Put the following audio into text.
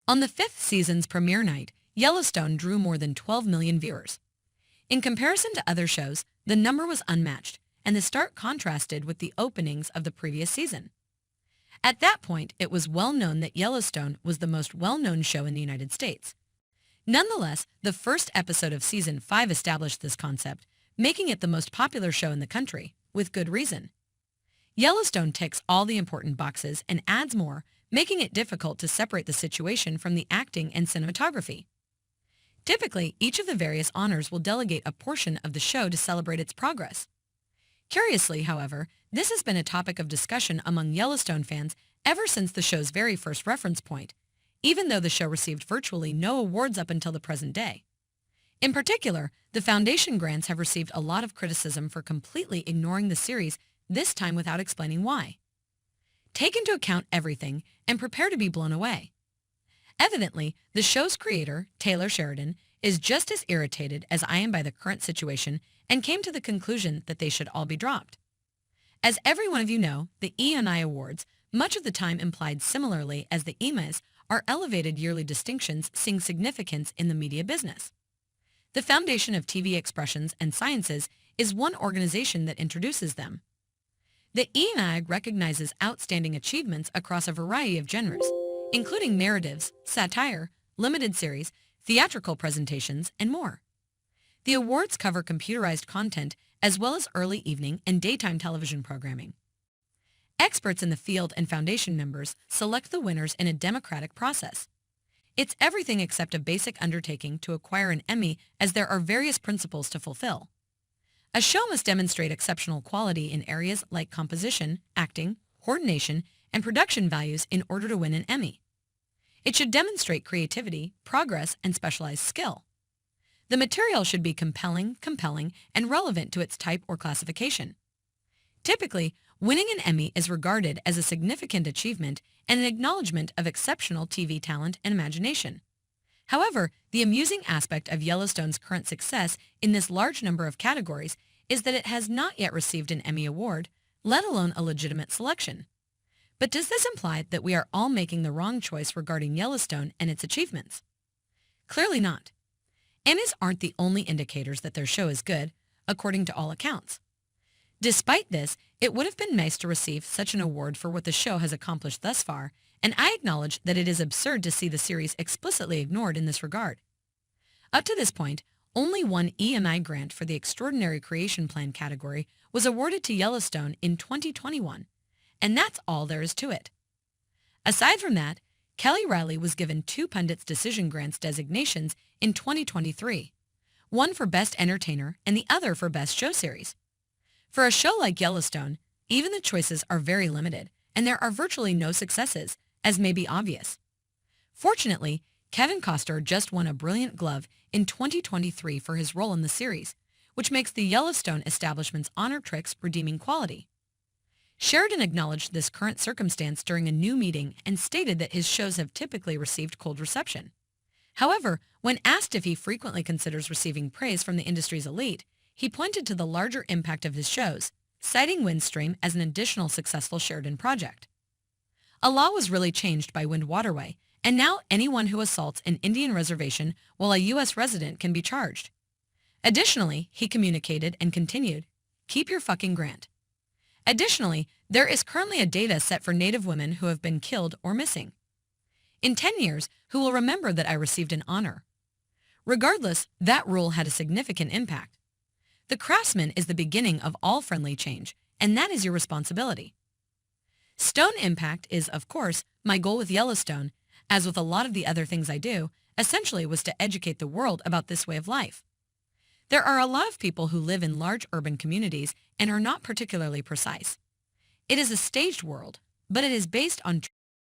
On the fifth season's premiere night, Yellowstone drew more than 12 million viewers. In comparison to other shows, the number was unmatched, and the start contrasted with the openings of the previous season. At that point, it was well known that Yellowstone was the most well-known show in the United States. Nonetheless, the first episode of Season 5 established this concept, making it the most popular show in the country, with good reason. Yellowstone ticks all the important boxes and adds more, making it difficult to separate the situation from the acting and cinematography. Typically, each of the various honors will delegate a portion of the show to celebrate its progress. Curiously, however, this has been a topic of discussion among Yellowstone fans ever since the show's very first reference point, even though the show received virtually no awards up until the present day. In particular, the Foundation grants have received a lot of criticism for completely ignoring the series, this time without explaining why. Take into account everything and prepare to be blown away. Evidently, the show's creator, Taylor Sheridan, is just as irritated as I am by the current situation and came to the conclusion that they should all be dropped. As every one of you know, the E&I Awards, much of the time implied similarly as the Emmys, are elevated yearly distinctions seeing significance in the media business. The Foundation of TV Expressions and Sciences is one organization that introduces them. The E&I recognizes outstanding achievements across a variety of genres, including narratives, satire, limited series, theatrical presentations, and more. The awards cover computerized content as well as early evening and daytime television programming. Experts in the field and foundation members select the winners in a democratic process. It's everything except a basic undertaking to acquire an Emmy, as there are various principles to fulfill. A show must demonstrate exceptional quality in areas like composition, acting, coordination, and production values in order to win an Emmy. It should demonstrate creativity, progress, and specialized skill. The material should be compelling, and relevant to its type or classification. Typically, winning an Emmy is regarded as a significant achievement and an acknowledgement of exceptional TV talent and imagination. However, the amusing aspect of Yellowstone's current success in this large number of categories is that it has not yet received an Emmy Award, let alone a legitimate selection. But does this imply that we are all making the wrong choice regarding Yellowstone and its achievements? Clearly not. Emmys aren't the only indicators that their show is good, according to all accounts. Despite this, it would have been nice to receive such an award for what the show has accomplished thus far, and I acknowledge that it is absurd to see the series explicitly ignored in this regard. Up to this point, only one E&I grant for the Extraordinary Creation Plan category was awarded to Yellowstone in 2021, and that's all there is to it. Aside from that, Kelly Riley was given 2 Pundits Decision Grants designations in 2023, one for Best Entertainer and the other for Best Show Series. For a show like Yellowstone, even the choices are very limited, and there are virtually no successes, as may be obvious. Fortunately, Kevin Costner just won a Brilliant Glove in 2023 for his role in the series, which makes the Yellowstone establishment's honor tricks redeeming quality. Sheridan acknowledged this current circumstance during a new meeting and stated that his shows have typically received cold reception. However, when asked if he frequently considers receiving praise from the industry's elite, he pointed to the larger impact of his shows, citing Windstream as an additional successful Sheridan project. A law was really changed by Wind Waterway, and now anyone who assaults an Indian reservation while a U.S. resident can be charged. Additionally, he communicated and continued, "Keep your fucking grant." Additionally, there is currently a data set for Native women who have been killed or missing. In 10 years, who will remember that I received an honor? Regardless, that rule had a significant impact. The craftsman is the beginning of all friendly change, and that is your responsibility. Stone impact is, of course, my goal with Yellowstone, as with a lot of the other things I do, essentially was to educate the world about this way of life. There are a lot of people who live in large urban communities and are not particularly precise. It is a staged world, but it is based on